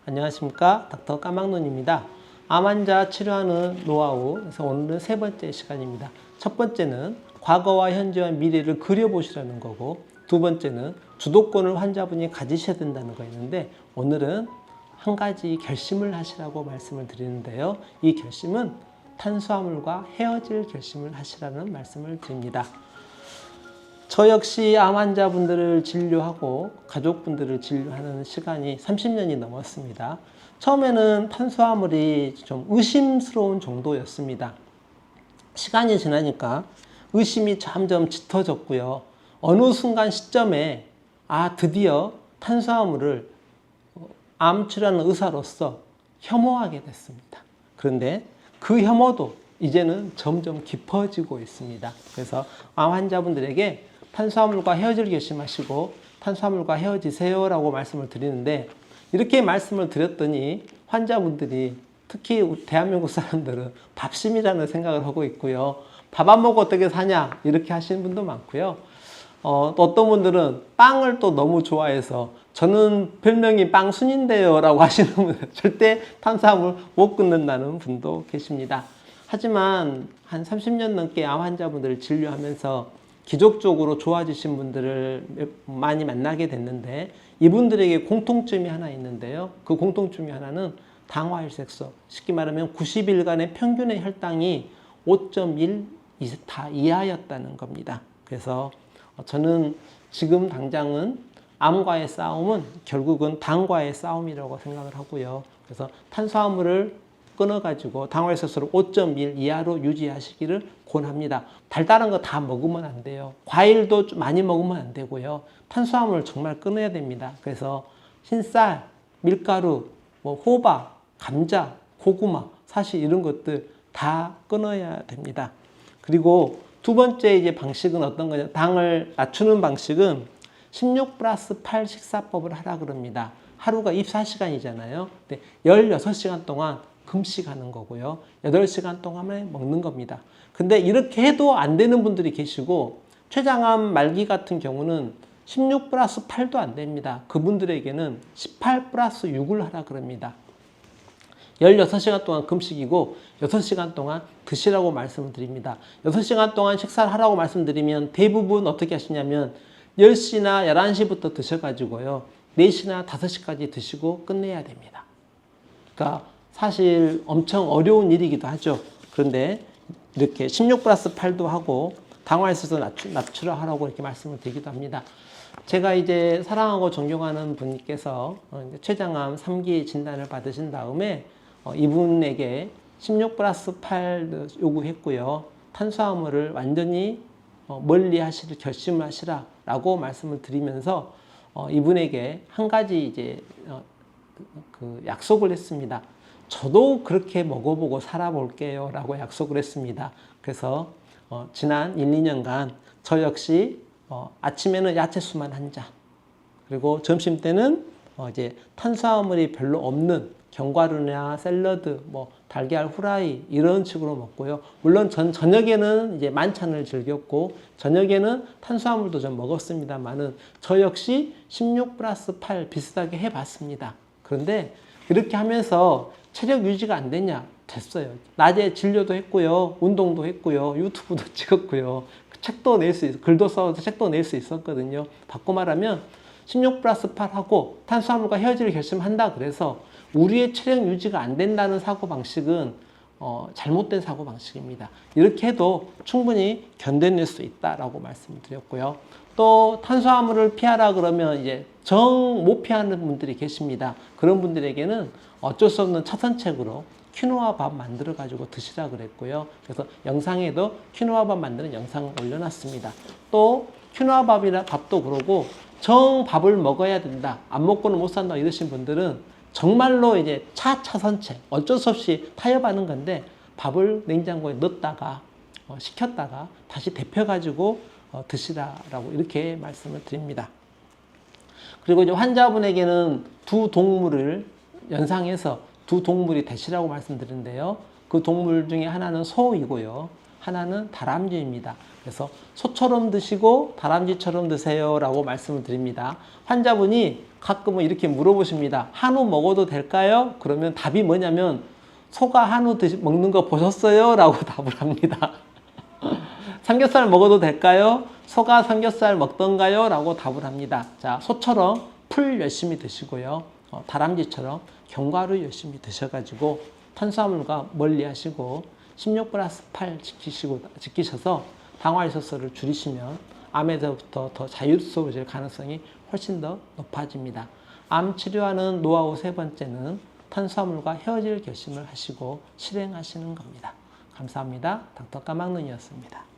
안녕하십니까, 닥터 까막눈입니다. 암 환자 치료하는 노하우, 그래서 오늘은 세 번째 시간입니다. 첫 번째는 과거와 현재와 미래를 그려보시라는 거고, 두 번째는 주도권을 환자분이 가지셔야 된다는 거였는데, 오늘은 한 가지 결심을 하시라고 말씀을 드리는데요. 이 결심은 탄수화물과 헤어질 결심을 하시라는 말씀을 드립니다. 저 역시 암 환자분들을 진료하고 가족분들을 진료하는 시간이 30년이 넘었습니다. 처음에는 탄수화물이 좀 의심스러운 정도였습니다. 시간이 지나니까 의심이 점점 짙어졌고요. 어느 순간 시점에 드디어 탄수화물을 암 치료하는 의사로서 혐오하게 됐습니다. 그런데 그 혐오도 이제는 점점 깊어지고 있습니다. 그래서 암 환자분들에게 탄수화물과 헤어질 결심하시고 탄수화물과 헤어지세요 라고 말씀을 드리는데, 이렇게 말씀을 드렸더니 환자분들이, 특히 대한민국 사람들은 밥심이라는 생각을 하고 있고요. 밥 안 먹고 어떻게 사냐 이렇게 하시는 분도 많고요. 또 어떤 분들은 빵을 또 너무 좋아해서 저는 별명이 빵순인데요 라고 하시는 분들, 절대 탄수화물 못 끊는다는 분도 계십니다. 하지만 한 30년 넘게 암 환자분들을 진료하면서 기적적으로 좋아지신 분들을 많이 만나게 됐는데, 이분들에게 공통점이 하나 있는데요. 그 공통점이 하나는 당화혈색소, 쉽게 말하면 90일간의 평균의 혈당이 5.1 이하였다는 겁니다. 그래서 저는 지금 당장은 암과의 싸움은 결국은 당과의 싸움이라고 생각을 하고요. 그래서 탄수화물을 끊어가지고 당화혈색소를 5.1 이하로 유지하시기를 권합니다. 달달한 거 다 먹으면 안 돼요. 과일도 좀 많이 먹으면 안 되고요. 탄수화물을 정말 끊어야 됩니다. 그래서 흰쌀, 밀가루, 호박, 감자, 고구마, 사실 이런 것들 다 끊어야 됩니다. 그리고 두 번째 이제 방식은 어떤 거냐? 당을 낮추는 방식은 16+8 식사법을 하라 그럽니다. 하루가 24시간이잖아요. 16시간 동안 금식하는 거고요. 8시간 동안에 먹는 겁니다. 근데 이렇게 해도 안 되는 분들이 계시고, 췌장암 말기 같은 경우는 16+8도 안 됩니다. 그분들에게는 18+6을 하라 그럽니다. 16시간 동안 금식이고 6시간 동안 드시라고 말씀을 드립니다. 6시간 동안 식사를 하라고 말씀드리면 대부분 어떻게 하시냐면 10시나 11시부터 드셔가지고요. 4시나 5시까지 드시고 끝내야 됩니다. 그러니까 사실 엄청 어려운 일이기도 하죠. 그런데 이렇게 16+8도 하고 당화혈색소 낮추라 하라고 이렇게 말씀을 드리기도 합니다. 제가 이제 사랑하고 존경하는 분께서 췌장암 3기 진단을 받으신 다음에 이분에게 16+8 요구했고요. 탄수화물을 완전히 멀리 하실 결심을 하시라 라고 말씀을 드리면서 이분에게 한 가지 이제 그 약속을 했습니다. 저도 그렇게 먹어보고 살아볼게요 라고 약속을 했습니다. 그래서 지난 1, 2년간 저 역시 아침에는 야채수만 한 잔, 그리고 점심 때는 이제 탄수화물이 별로 없는 견과류나 샐러드, 달걀 후라이 이런 식으로 먹고요. 물론 전 저녁에는 이제 만찬을 즐겼고 저녁에는 탄수화물도 좀 먹었습니다만은 저 역시 16+8 비슷하게 해봤습니다. 그런데 이렇게 하면서 체력 유지가 안 되냐? 됐어요. 낮에 진료도 했고요. 운동도 했고요. 유튜브도 찍었고요. 책도 낼 수 있어요. 글도 써서 책도 낼 수 있었거든요. 바꿔 말하면 16+8하고 탄수화물과 헤어질 결심한다 그래서 우리의 체력 유지가 안 된다는 사고방식은 잘못된 사고방식입니다. 이렇게 해도 충분히 견뎌낼 수 있다라고 말씀을 드렸고요. 또 탄수화물을 피하라 그러면 이제 정 못 피하는 분들이 계십니다. 그런 분들에게는 어쩔 수 없는 차선책으로 퀴노아 밥 만들어 가지고 드시라 그랬고요. 그래서 영상에도 퀴노아 밥 만드는 영상을 올려놨습니다. 또 퀴노아 밥도 그러고 정 밥을 먹어야 된다, 안 먹고는 못 산다 이러신 분들은 정말로 이제 차선책, 어쩔 수 없이 타협하는 건데 밥을 냉장고에 넣었다가 식혔다가 다시 데펴가지고 드시라라고 이렇게 말씀을 드립니다. 그리고 이제 환자분에게는 두 동물을 연상해서 두 동물이 되시라고 말씀드리는데요. 그 동물 중에 하나는 소이고요. 하나는 다람쥐입니다. 그래서 소처럼 드시고 다람쥐처럼 드세요라고 말씀을 드립니다. 환자분이 가끔은 이렇게 물어보십니다. 한우 먹어도 될까요? 그러면 답이 뭐냐면 소가 한우 먹는 거 보셨어요? 라고 답을 합니다. 삼겹살 먹어도 될까요? 소가 삼겹살 먹던가요? 라고 답을 합니다. 자, 소처럼 풀 열심히 드시고요. 다람쥐처럼 견과류 열심히 드셔가지고 탄수화물과 멀리 하시고 16+8 지키셔서 당화혈소를 줄이시면 암에서부터 더 자유로워질 가능성이 훨씬 더 높아집니다. 암 치료하는 노하우 세 번째는 탄수화물과 헤어질 결심을 하시고 실행하시는 겁니다. 감사합니다. 닥터 까막눈이었습니다.